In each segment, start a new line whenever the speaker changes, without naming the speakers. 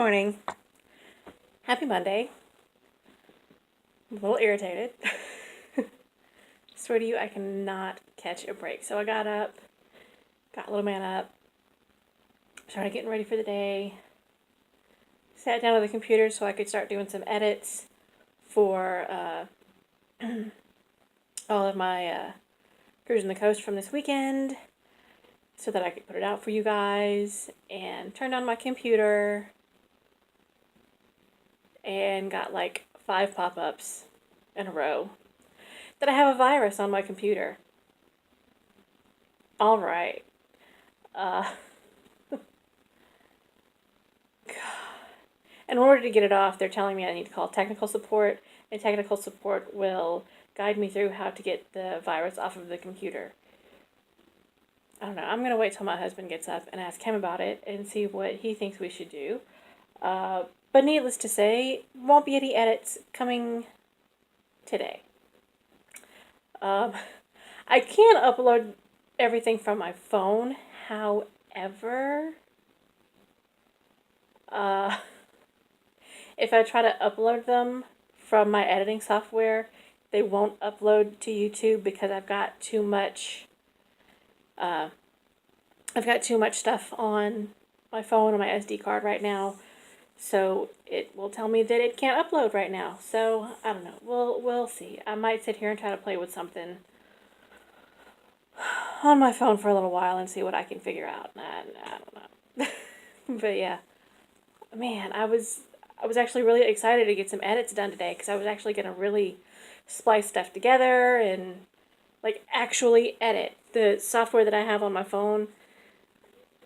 morning. Happy Monday. I'm a little irritated. Swear to you, I cannot catch a break. So I got up, got little man up, started getting ready for the day, sat down at the computer so I could start doing some edits for all of my cruising the coast from this weekend so that I could put it out for you guys, and turned on my computer and got like 5 pop-ups in a row that I have a virus on my computer. All right. Uh, in order to get it off, they're telling me I need to call technical support, and technical support will guide me through how to get the virus off of the computer. I don't know. I'm going to wait till my husband gets up and ask him about it and see what he thinks we should do. But needless to say, won't be any edits coming today. I can upload everything from my phone. However, if I try to upload them from my editing software, they won't upload to YouTube because I've got too much stuff on my phone and my SD card right now. So it will tell me that it can't upload right now. So I don't know. We'll see. I might sit here and try to play with something on my phone for a little while and see what I can figure out. I don't know. But yeah, man, I was actually really excited to get some edits done today because I was actually gonna really splice stuff together and like actually edit. The software that I have on my phone,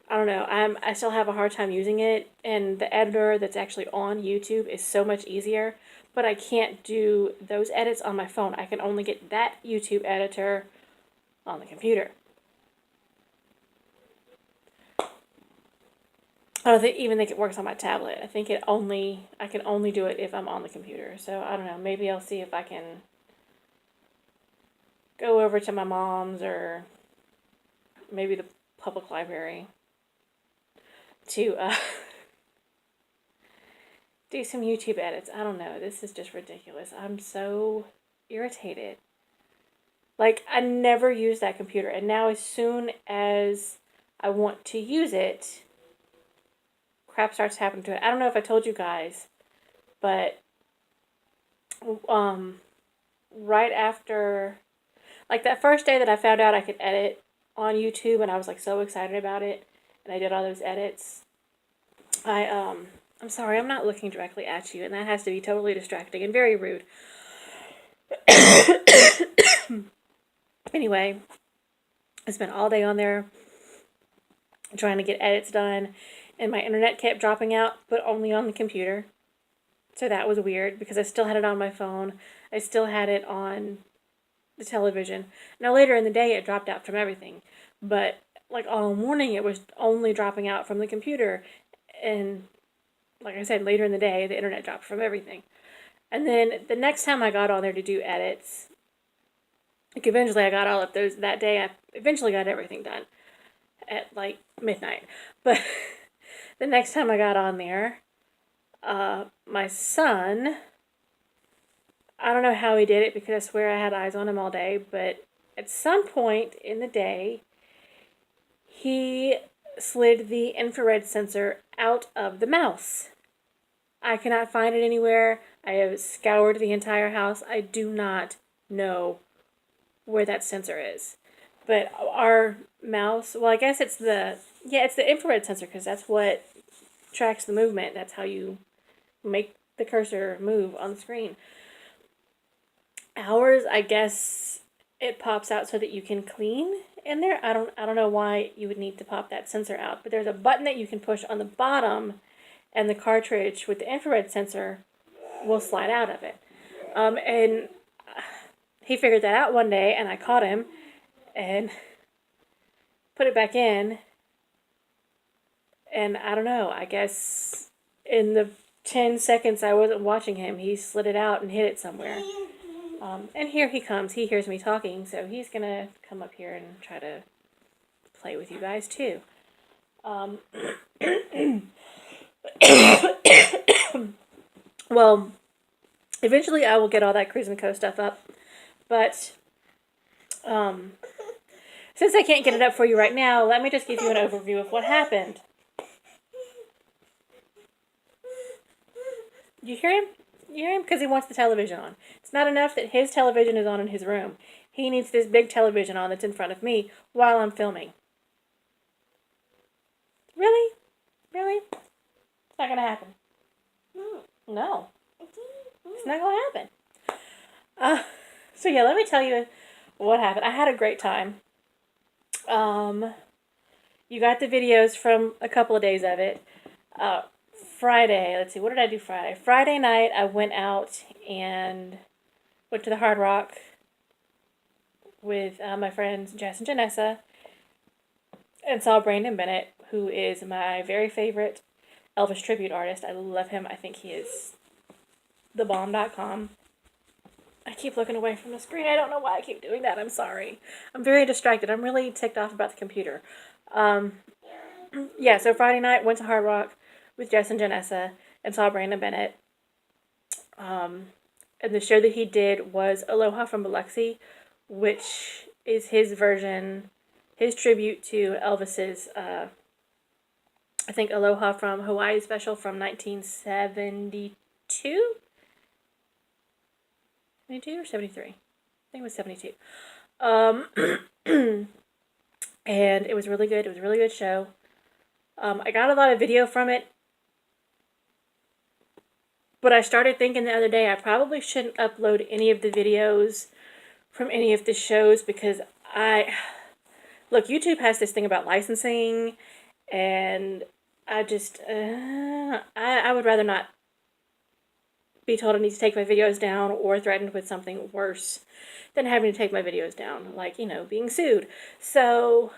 I don't know, I still have a hard time using it, and the editor that's actually on YouTube is so much easier, but I can't do those edits on my phone. I can only get that YouTube editor on the computer. I don't even think it works on my tablet. I think I can only do it if I'm on the computer. So I don't know, maybe I'll see if I can go over to my mom's or maybe the public library to do some YouTube edits. I don't know. This is just ridiculous. I'm so irritated. Like, I never use that computer, and now as soon as I want to use it, crap starts happening to it. I don't know if I told you guys, but right after, like, that first day that I found out I could edit on YouTube, and I was like so excited about it, and I did all those edits, I'm sorry, I'm not looking directly at you, and that has to be totally distracting and very rude. Anyway, I spent all day on there trying to get edits done, and my internet kept dropping out, but only on the computer. So that was weird because I still had it on my phone. I still had it on the television. Now later in the day it dropped out from everything, but like all morning it was only dropping out from the computer, and like I said, later in the day the internet dropped from everything. And then the next time I got on there to do edits, like eventually I got all of those that day. I eventually got everything done at like midnight. But the next time I got on there, my son, I don't know how he did it because I swear I had eyes on him all day, but at some point in the day, he slid the infrared sensor out of the mouse. I cannot find it anywhere. I have scoured the entire house. I do not know where that sensor is. But our mouse, well, I guess it's the infrared sensor because that's what tracks the movement. That's how you make the cursor move on the screen. Ours, I guess it pops out so that you can clean in there. I don't know why you would need to pop that sensor out, but there's a button that you can push on the bottom, and the cartridge with the infrared sensor will slide out of it. And he figured that out one day, and I caught him and put it back in. And I don't know, I guess in the 10 seconds I wasn't watching him, he slid it out and hid it somewhere. And here he comes. He hears me talking, so he's going to come up here and try to play with you guys too. Well, eventually I will get all that Cruise and Co stuff up, but um, since I can't get it up for you right now, let me just give you an overview of what happened. You hear him? You hear him? Because he wants the television on. It's not enough that his television is on in his room. He needs this big television on that's in front of me while I'm filming. Really? Really? It's not going to happen. No. It's not going to happen. So yeah, let me tell you what happened. I had a great time. You got the videos from a couple of days of it. Friday, let's see, what did I do Friday? Friday night, I went out and went to the Hard Rock with my friends Jess and Janessa and saw Brandon Bennett, who is my very favorite Elvis tribute artist. I love him. I think he is thebomb.com. I keep looking away from the screen. I don't know why I keep doing that. I'm sorry. I'm very distracted. I'm really ticked off about the computer. Yeah, so Friday night, went to Hard Rock with Jess and Janessa and saw Brandon Bennett. And the show that he did was Aloha from Biloxi, which is his version, his tribute to Elvis's, I think, Aloha from Hawaii special from 1972? 72 or 73? I think it was 72. And it was really good. It was a really good show. I got a lot of video from it, but I started thinking the other day I probably shouldn't upload any of the videos from any of the shows because look, YouTube has this thing about licensing, and I just, I would rather not be told I need to take my videos down or threatened with something worse than having to take my videos down, like, being sued. So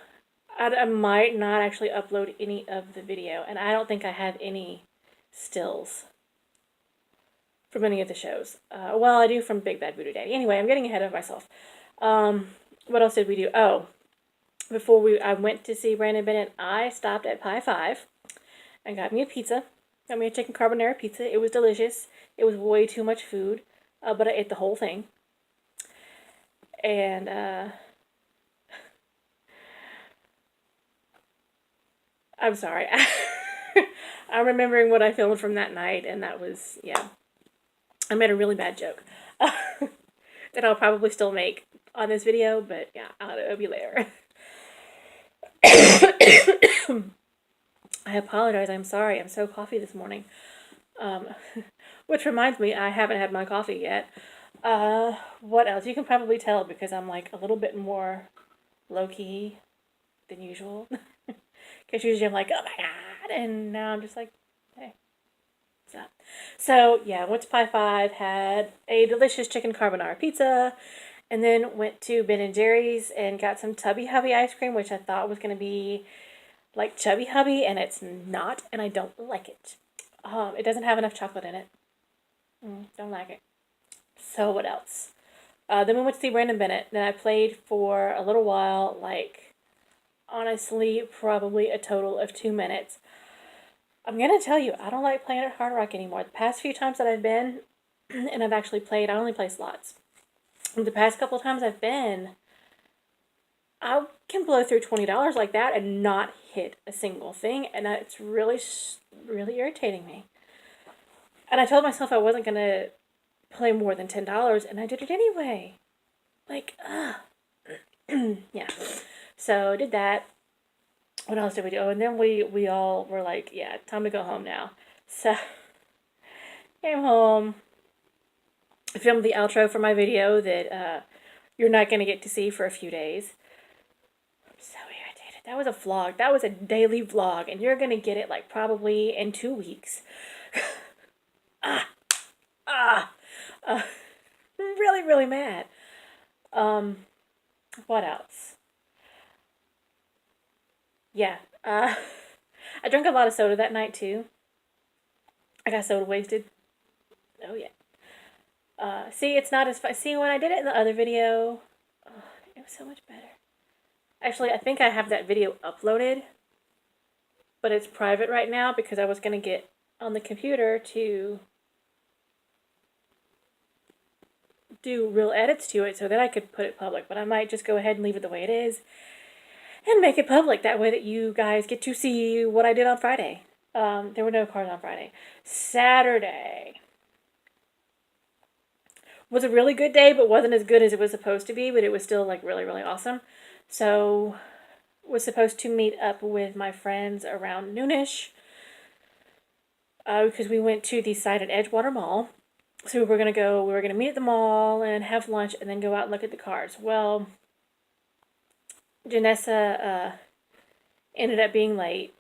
I might not actually upload any of the video, and I don't think I have any stills from any of the shows. Well, I do from Big Bad Voodoo Daddy. Anyway, I'm getting ahead of myself. What else did we do? Oh, before I went to see Brandon Bennett, I stopped at Pie 5 and got me a pizza. Got me a chicken carbonara pizza. It was delicious. It was way too much food, but I ate the whole thing. And I'm sorry. I'm remembering what I filmed from that night, and that was, yeah. I made a really bad joke that I'll probably still make on this video, but yeah, it'll be later. I apologize. I'm sorry. I'm so coffee this morning. Which reminds me, I haven't had my coffee yet. What else? You can probably tell because I'm like a little bit more low-key than usual. Because usually I'm like, oh my god, and now I'm just like, hey, what's up? So yeah, went to Pie 5, had a delicious chicken carbonara pizza, and then went to Ben & Jerry's and got some Tubby Hubby ice cream, which I thought was going to be like Chubby Hubby, and it's not, and I don't like it. It doesn't have enough chocolate in it. Don't like it. So what else? Then we went to see Brandon Bennett. Then I played for a little while, like, honestly, probably a total of 2 minutes. I'm going to tell you, I don't like playing at Hard Rock anymore. The past few times that I've been, and I've actually played, I only play slots. The past couple of times I've been, I can blow through $20 like that and not hit a single thing, and it's really, really irritating me. And I told myself I wasn't going to play more than $10, and I did it anyway. Like, yeah. So, did that. What else did we do? Oh, and then we all were like, yeah, time to go home now. So, came home, filmed the outro for my video that you're not going to get to see for a few days. I'm so irritated. That was a vlog. That was a daily vlog, and you're going to get it like probably in 2 weeks. Really, really mad. What else? Yeah, I drank a lot of soda that night too. I got soda wasted. Oh yeah. See, it's not as fun. See, when I did it in the other video, it was so much better. Actually, I think I have that video uploaded, but it's private right now because I was gonna get on the computer to do real edits to it so that I could put it public, but I might just go ahead and leave it the way it is and make it public. That way that you guys get to see what I did on Friday. There were no cars on Friday. Saturday was a really good day, but wasn't as good as it was supposed to be, but it was still like really, really awesome. So was supposed to meet up with my friends around noonish because we went to the site at Edgewater Mall. So we were going to meet at the mall and have lunch and then go out and look at the cars. Well, Janessa ended up being late,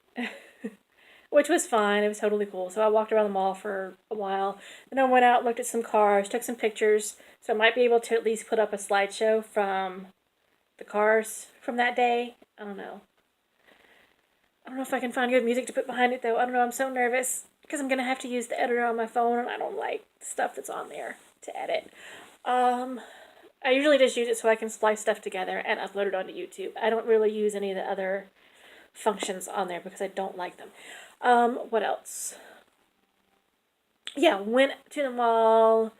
which was fine. It was totally cool. So I walked around the mall for a while. Then I went out, looked at some cars, took some pictures. So I might be able to at least put up a slideshow from the cars from that day. I don't know. I don't know if I can find good music to put behind it, though. I don't know. I'm so nervous because I'm going to have to use the editor on my phone, and I don't like the stuff that's on there to edit. I usually just use it so I can splice stuff together and upload it onto YouTube. I don't really use any of the other functions on there because I don't like them. What else? Yeah, went to the mall,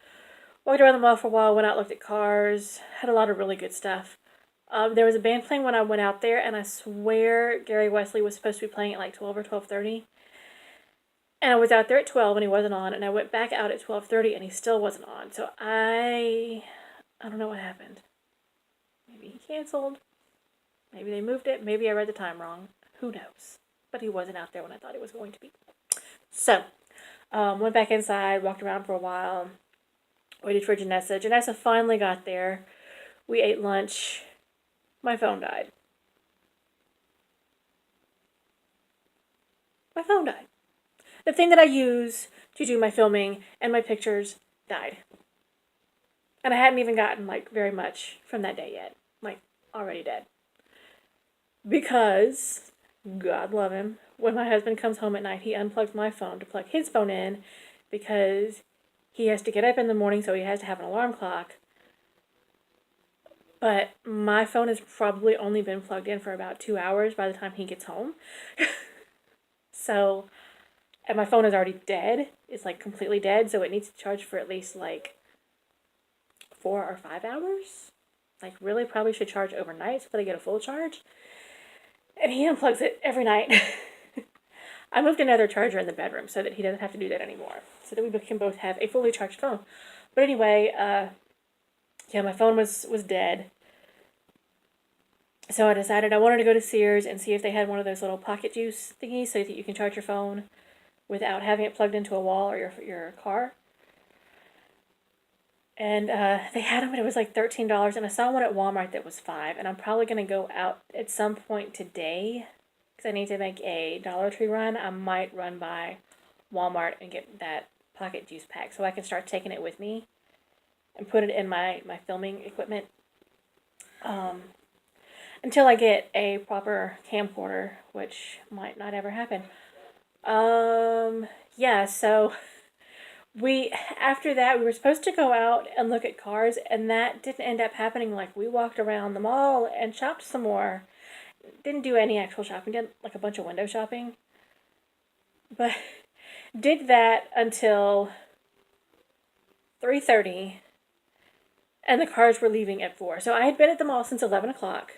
walked around the mall for a while, went out, looked at cars, had a lot of really good stuff. There was a band playing when I went out there, and I swear Gary Wesley was supposed to be playing at like 12 or 12:30. And I was out there at 12 and he wasn't on, and I went back out at 12:30 and he still wasn't on. So I don't know what happened. Maybe he canceled. Maybe they moved it. Maybe I read the time wrong. Who knows? But he wasn't out there when I thought he was going to be. So, went back inside, walked around for a while, waited for Janessa. Janessa finally got there. We ate lunch. My phone died. My phone died. The thing that I use to do my filming and my pictures died. And I hadn't even gotten, like, very much from that day yet. Like, already dead. Because, God love him, when my husband comes home at night, he unplugs my phone to plug his phone in because he has to get up in the morning, so he has to have an alarm clock. But my phone has probably only been plugged in for about 2 hours by the time he gets home. So, and my phone is already dead. It's like completely dead, so it needs to charge for at least like 4 or 5 hours. Like really probably should charge overnight so that I get a full charge. And he unplugs it every night. I moved another charger in the bedroom so that he doesn't have to do that anymore. So that we can both have a fully charged phone. But anyway, yeah, my phone was dead. So I decided I wanted to go to Sears and see if they had one of those little pocket juice thingies so that you can charge your phone without having it plugged into a wall or your car. And they had them, and it was like $13. And I saw one at Walmart that was $5. And I'm probably going to go out at some point today because I need to make a Dollar Tree run. I might run by Walmart and get that pocket juice pack so I can start taking it with me and put it in my filming equipment. Until I get a proper camcorder, which might not ever happen. Yeah, so after that, we were supposed to go out and look at cars, and that didn't end up happening. Like, we walked around the mall and shopped some more. Didn't do any actual shopping, did like a bunch of window shopping. But did that until 3:30, and the cars were leaving at 4. So I had been at the mall since 11 o'clock.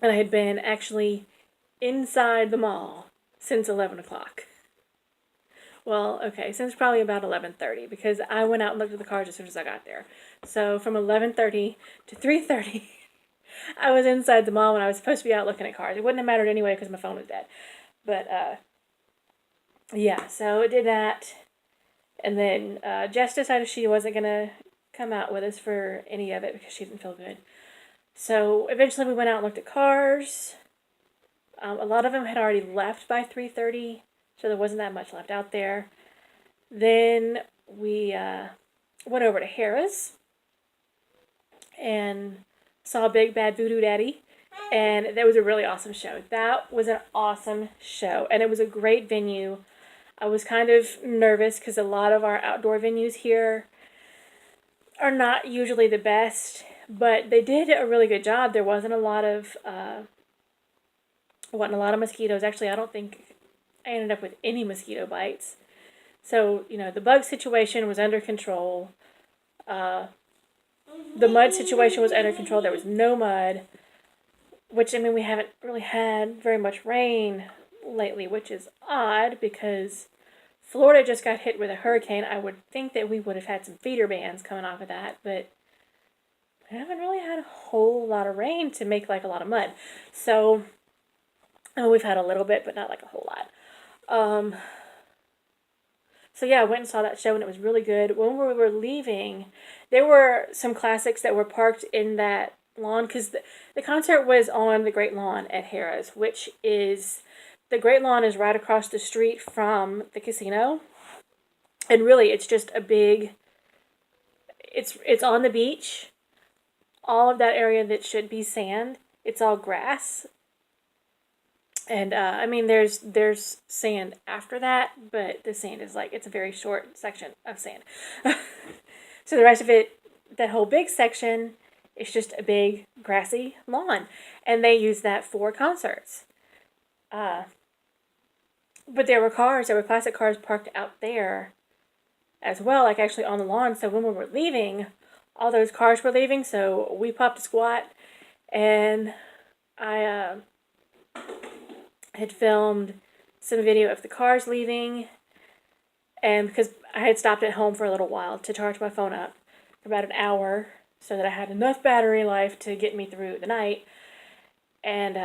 And I had been actually inside the mall since 11 o'clock. Well, okay, since probably about 11:30 because I went out and looked at the cars as soon as I got there. So from 11:30 to 3:30, I was inside the mall when I was supposed to be out looking at cars. It wouldn't have mattered anyway because my phone was dead. But, yeah, so it did that. And then Jess decided she wasn't going to come out with us for any of it because she didn't feel good. So eventually we went out and looked at cars. A lot of them had already left by 3:30, so there wasn't that much left out there. Then we went over to Harrah's and saw Big Bad Voodoo Daddy, and that was a really awesome show. That was an awesome show, and it was a great venue. I was kind of nervous because a lot of our outdoor venues here are not usually the best. But they did a really good job. There wasn't a lot of mosquitoes. Actually, I don't think I ended up with any mosquito bites. So, you know, the bug situation was under control. The mud situation was under control. There was no mud, which, I mean, we haven't really had very much rain lately, which is odd because Florida just got hit with a hurricane. I would think that we would have had some feeder bands coming off of that, but we haven't really had a whole lot of rain to make like a lot of mud. So, we've had a little bit, but not like a whole lot. So yeah, I went and saw that show and it was really good. When we were leaving, there were some classics that were parked in that lawn because the concert was on the Great Lawn at Harrah's, which is, the Great Lawn is right across the street from the casino. And really, it's just a big, it's on the beach. All of that area that should be sand, it's all grass. And I mean, there's sand after that, but the sand is like, it's a very short section of sand. So the rest of it, that whole big section, is just a big grassy lawn, and they use that for concerts. But there were classic cars parked out there as well, like actually on the lawn. So when we were leaving, all those cars were leaving, so we popped a squat, and I had filmed some video of the cars leaving, and because I had stopped at home for a little while to charge my phone up for about an hour so that I had enough battery life to get me through the night, and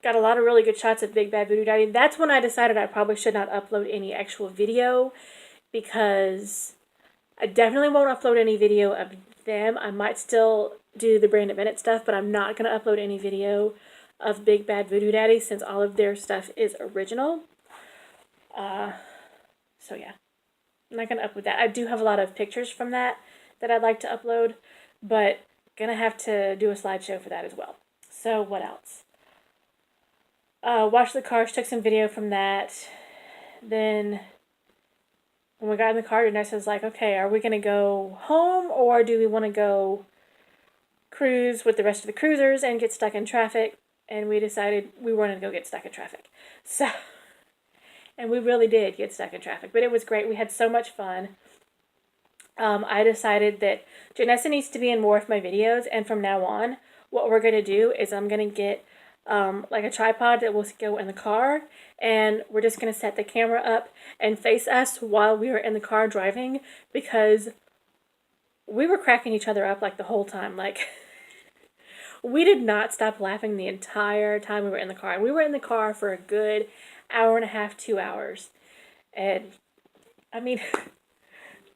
got a lot of really good shots of Big Bad Voodoo Daddy. That's when I decided I probably should not upload any actual video, because I definitely won't upload any video of them. I might still do the Brandon Bennett stuff, but I'm not going to upload any video of Big Bad Voodoo Daddy since all of their stuff is original. So yeah, I'm not going to upload that. I do have a lot of pictures from that I'd like to upload, but going to have to do a slideshow for that as well. So what else? Watched the cars, took some video from that. Then when we got in the car, Vanessa was like, okay, are we going to go home or do we want to go cruise with the rest of the cruisers and get stuck in traffic? And we decided we wanted to go get stuck in traffic. So, and we really did get stuck in traffic, but it was great. We had so much fun. I decided that Janessa needs to be in more of my videos, and from now on, what we're going to do is I'm going to get like a tripod that will go in the car, and we're just going to set the camera up and face us while we were in the car driving, because we were cracking each other up like the whole time. Like, we did not stop laughing the entire time we were in the car. And we were in the car for a good hour and a half, 2 hours. And, I mean,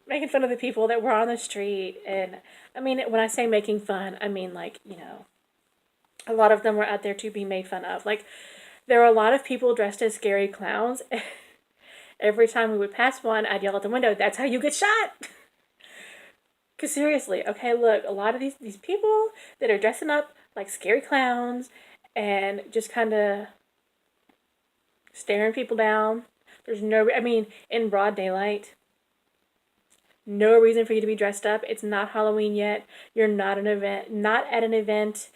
making fun of the people that were on the street. And, I mean, when I say making fun, I mean, like, you know, a lot of them were out there to be made fun of. Like, there were a lot of people dressed as scary clowns. Every time we would pass one, I'd yell out the window, "That's how you get shot!" Because seriously, okay, look, a lot of these people that are dressing up like scary clowns and just kind of staring people down. There's no, I mean, in broad daylight, no reason for you to be dressed up. It's not Halloween yet. You're not at an event.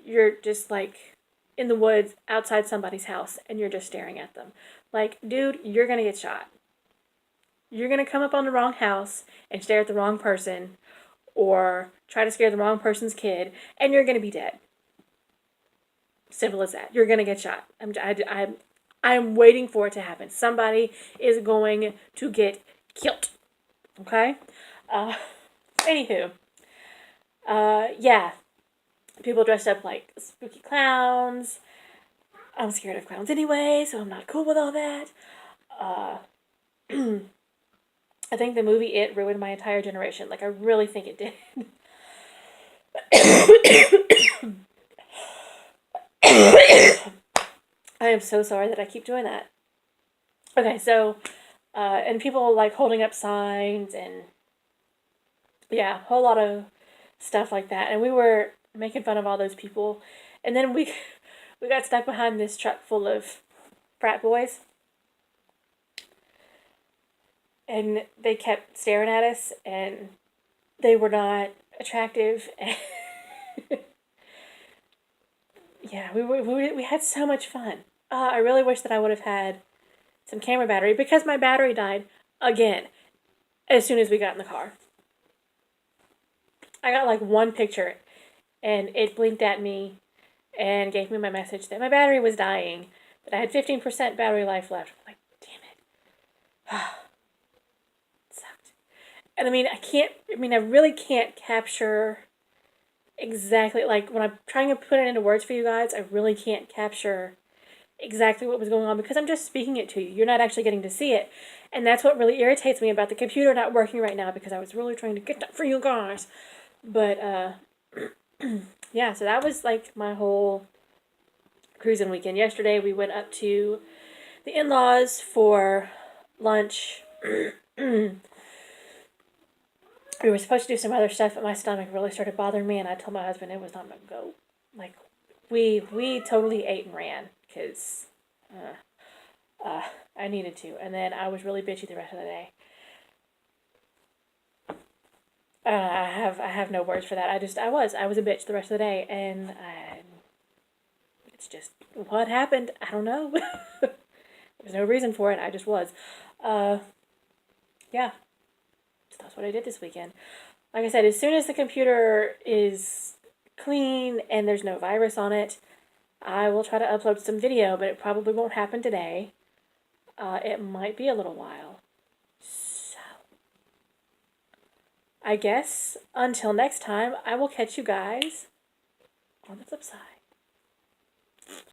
You're just like in the woods outside somebody's house and you're just staring at them. Like, dude, you're going to get shot. You're going to come up on the wrong house and stare at the wrong person or try to scare the wrong person's kid and you're going to be dead. Simple as that. You're going to get shot. I'm waiting for it to happen. Somebody is going to get killed. Okay? Anywho. Yeah. People dressed up like spooky clowns. I'm scared of clowns anyway, so I'm not cool with all that. I think the movie It ruined my entire generation. Like, I really think it did. I am so sorry that I keep doing that. Okay, so, and people like holding up signs and, yeah, a whole lot of stuff like that. And we were making fun of all those people. And then we got stuck behind this truck full of frat boys. And they kept staring at us, and they were not attractive. Yeah, we had so much fun. I really wish that I would have had some camera battery because my battery died again as soon as we got in the car. I got like one picture and it blinked at me and gave me my message that my battery was dying, that I had 15% battery life left. I'm like, damn it. It sucked. And I really can't capture exactly, like when I'm trying to put it into words for you guys, I really can't capture exactly what was going on because I'm just speaking it to you. You're not actually getting to see it. And that's what really irritates me about the computer not working right now because I was really trying to get that for you guys. But, yeah, so that was like my whole cruising weekend. Yesterday we went up to the in-laws for lunch. We were supposed to do some other stuff, but my stomach really started bothering me, and I told my husband it was not going to go. Like, we totally ate and ran because I needed to, and then I was really bitchy the rest of the day. I have no words for that. I was a bitch the rest of the day, and it's just what happened. I don't know. There's no reason for it. I just was. Uh, yeah, so that's what I did this weekend. Like I said, as soon as the computer is clean and there's no virus on it, I will try to upload some video, but it probably won't happen today. It might be a little while. So, I guess until next time, I will catch you guys on the flip side.